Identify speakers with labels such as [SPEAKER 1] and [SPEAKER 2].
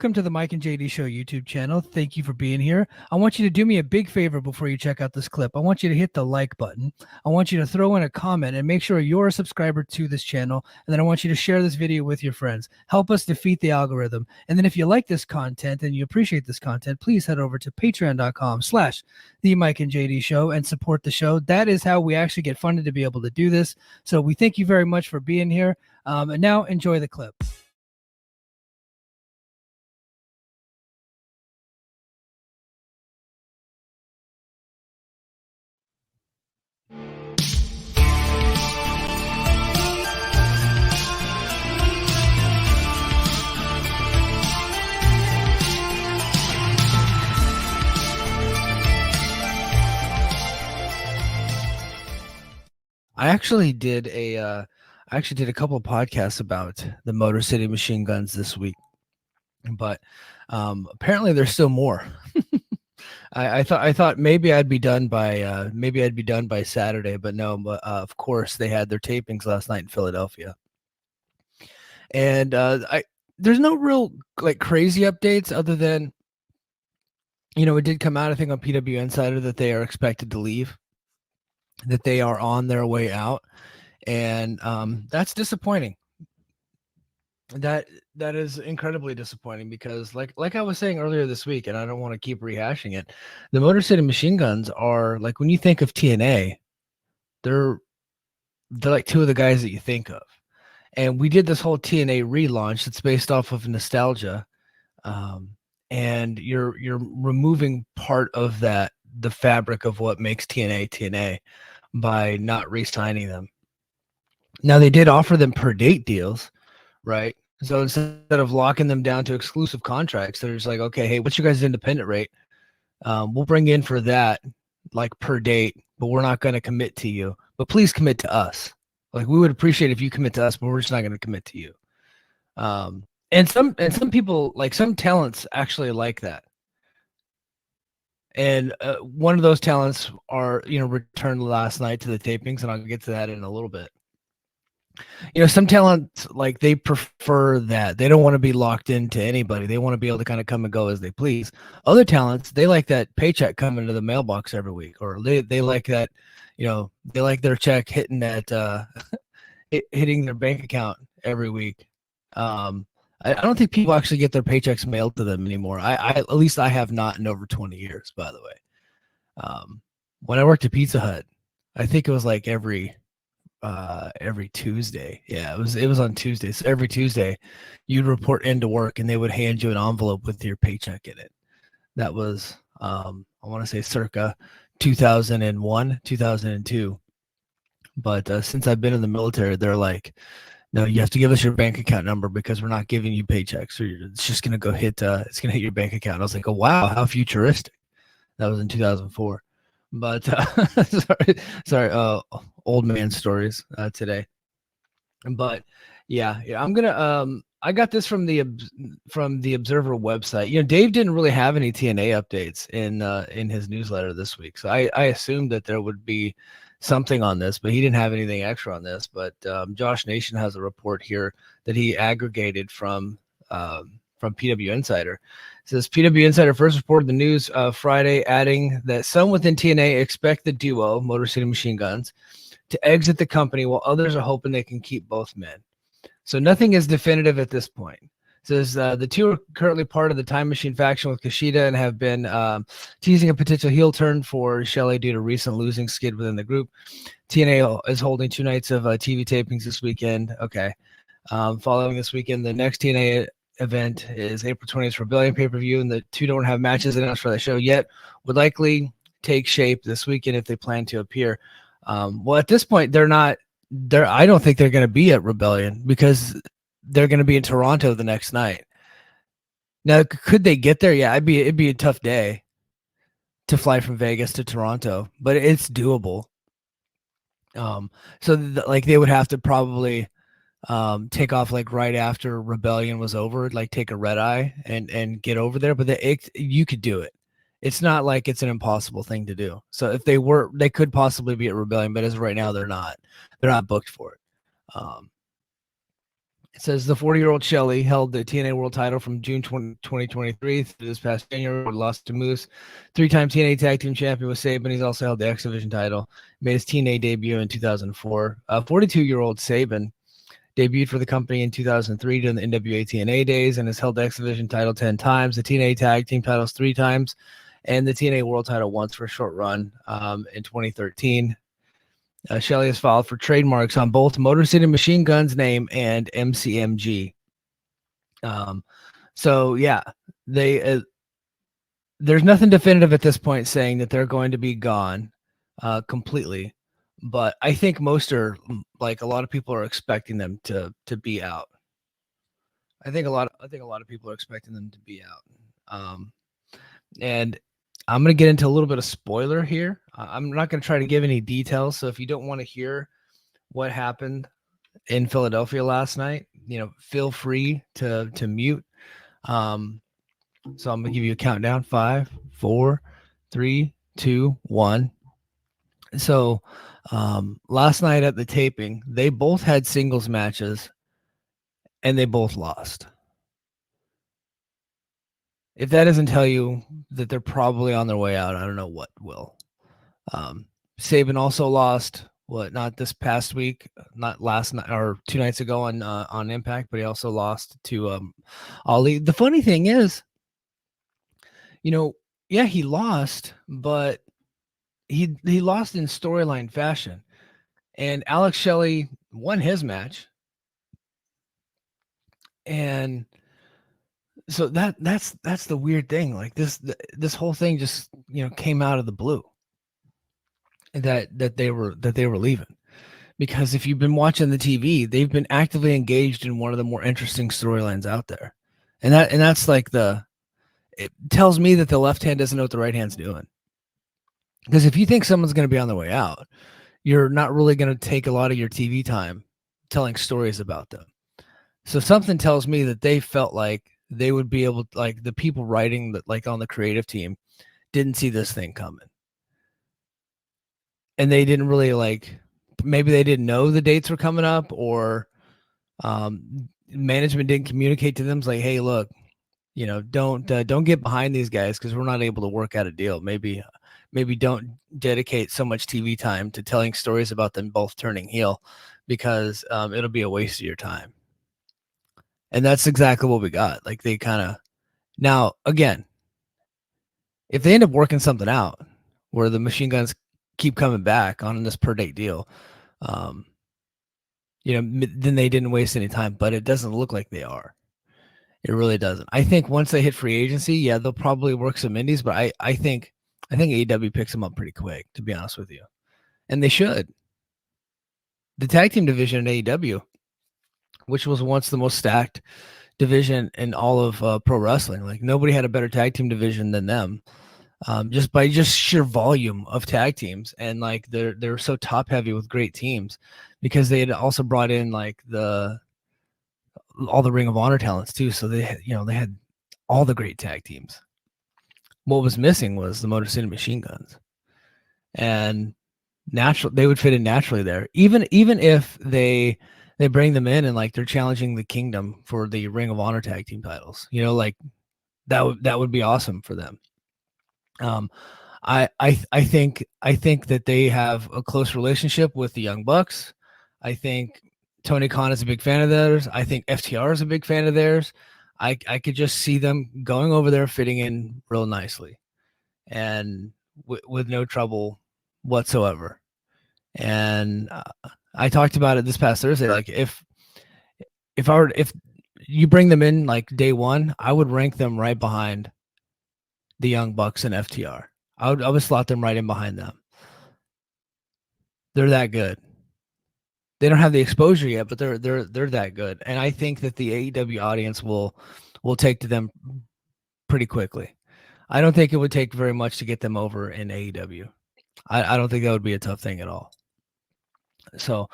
[SPEAKER 1] Welcome to the Mike and JD Show YouTube channel. Thank you for being here. I want you to do me a big favor before you check out this clip. I want you to hit the like button. I want you to throw in a comment and make sure you're a subscriber to this channel. And then I want you to share this video with your friends. Help us defeat the algorithm. And then if you like this content and you appreciate this content, please head over to patreon.com/the Mike and JD Show and support the show. That is how we actually get funded to be able to do this. So we thank you very much for being here. And now enjoy the clip. I actually did a couple of podcasts about the Motor City Machine Guns this week, but apparently there's still more. I thought maybe I'd be done by Saturday, but no. But of course they had their tapings last night in Philadelphia, and there's no real like crazy updates other than it did come out I think on PW Insider that they are expected to leave, that they are on their way out, and that's disappointing. That is incredibly disappointing because like I was saying earlier this week, and I don't want to keep rehashing it, the Motor City Machine Guns are like, when you think of TNA, they're like two of the guys that you think of. And we did this whole TNA relaunch that's based off of nostalgia, and you're removing part of that, the fabric of what makes TNA by not re-signing them. Now they did offer them per date deals, right? So instead of locking them down to exclusive contracts, they're just like, okay, hey, what's your guys' independent rate? We'll bring in for that, like per date, but we're not going to commit to you. But please commit to us. Like, we would appreciate if you commit to us, but we're just not going to commit to you. And some people, like some talents, actually like that. And one of those talents are, returned last night to the tapings, and I'll get to that in a little bit. Some talents, like, they prefer that. They don't want to be locked into anybody. They want to be able to kind of come and go as they please. Other talents, they like that paycheck coming to the mailbox every week, or they like that, they like their check hitting that, hitting their bank account every week. I don't think people actually get their paychecks mailed to them anymore. I at least I have not in over 20 years, by the way. When I worked at Pizza Hut, I think it was like every Tuesday. Yeah, it was on Tuesday. So every Tuesday you'd report into work and they would hand you an envelope with your paycheck in it. That was I want to say circa 2001, 2002. But since I've been in the military, they're like, no, you have to give us your bank account number because we're not giving you paychecks, or it's just gonna go hit. It's gonna hit your bank account. I was like, oh wow, how futuristic. That was in 2004. But sorry, old man stories today. But yeah, I'm gonna I got this from the Observer website. Dave didn't really have any TNA updates in his newsletter this week, so I assumed that there would be something on this, but he didn't have anything extra on this. But Josh Nation has a report here that he aggregated from PW Insider. It says PW Insider first reported the news Friday, adding that some within TNA expect the duo, Motor City Machine Guns, to exit the company, while others are hoping they can keep both men. So nothing is definitive at this point. It says the two are currently part of the Time Machine faction with Kushida and have been teasing a potential heel turn for Shelley due to recent losing skid within the group. TNA is holding 2 nights of TV tapings this weekend. Okay. Following this weekend, the next TNA event is April 20th Rebellion pay-per-view, and the two don't have matches announced for that show yet. Would likely take shape this weekend if they plan to appear. Well, at this point, they're not there. I don't think they're going to be at Rebellion because they're going to be in Toronto the next night. Now, could they get there? Yeah, it'd be a tough day to fly from Vegas to Toronto, but it's doable. So like they would have to probably take off like right after Rebellion was over, like take a red eye and get over there. But you could do it. It's not like it's an impossible thing to do. So if they were, they could possibly be at Rebellion, but as of right now, they're not booked for it. It says the 40-year-old Shelley held the TNA World Title from June 2023 through this past January. Lost to Moose, three-time TNA Tag Team Champion with Sabin. He's also held the X Division title. Made his TNA debut in 2004. 42-year-old Sabin debuted for the company in 2003 during the NWA TNA days and has held the X Division title 10 times, the TNA Tag Team titles 3 times, and the TNA World title once for a short run in 2013. Shelley has filed for trademarks on both Motor City Machine Gun's name and MCMG. So yeah, they there's nothing definitive at this point saying that they're going to be gone completely, but I think most are, like, a lot of people are expecting them to be out. I think a lot of people are expecting them to be out. And I'm going to get into a little bit of spoiler here. I'm not going to try to give any details. So if you don't want to hear what happened in Philadelphia last night, feel free to mute. So I'm going to give you a countdown: 5, 4, 3, 2, 1. So last night at the taping, they both had singles matches and they both lost. If that doesn't tell you that they're probably on their way out, I don't know what will. Sabin also lost, not this past week, not last night or 2 nights ago on Impact, but he also lost to Ali. The funny thing is, yeah, he lost, but he lost in storyline fashion. And Alex Shelley won his match. And so that's the weird thing. Like this whole thing just came out of the blue. That they were leaving, because if you've been watching the TV, they've been actively engaged in one of the more interesting storylines out there, and that's like it tells me that the left hand doesn't know what the right hand's doing. Because if you think someone's going to be on the way out, you're not really going to take a lot of your TV time telling stories about them. So something tells me that they felt like they would be able, like the people writing that, like on the creative team, didn't see this thing coming. And they didn't really maybe they didn't know the dates were coming up, or management didn't communicate to them. It's like, hey, look, don't get behind these guys because we're not able to work out a deal. Maybe don't dedicate so much TV time to telling stories about them both turning heel, because it'll be a waste of your time. And that's exactly what we got. Like, they kind of, now again, if they end up working something out where the Machine Guns keep coming back on this per date deal, then they didn't waste any time, but it doesn't look like they are. It really doesn't. I think once they hit free agency, yeah, they'll probably work some indies, but I think AEW picks them up pretty quick, to be honest with you. And they should. The tag team division in AEW, which was once the most stacked division in all of pro wrestling, like nobody had a better tag team division than them. Just by sheer volume of tag teams, and like they're so top heavy with great teams, because they had also brought in like all the Ring of Honor talents too. So they had all the great tag teams. What was missing was the Motor City Machine Guns, and they would fit in naturally there. Even if they bring them in and like they're challenging the Kingdom for the Ring of Honor tag team titles, like that would be awesome for them. I think that they have a close relationship with the Young Bucks. I think Tony Khan is a big fan of theirs. I think FTR is a big fan of theirs. I could just see them going over there, fitting in real nicely, and with no trouble whatsoever. And I talked about it this past Thursday. Like, if you bring them in like day one, I would rank them right behind the Young Bucks and FTR. I would slot them right in behind them. They're that good. They don't have the exposure yet, but they're that good. And I think that the AEW audience will take to them pretty quickly. I don't think it would take very much to get them over in AEW. I don't think that would be a tough thing at all. So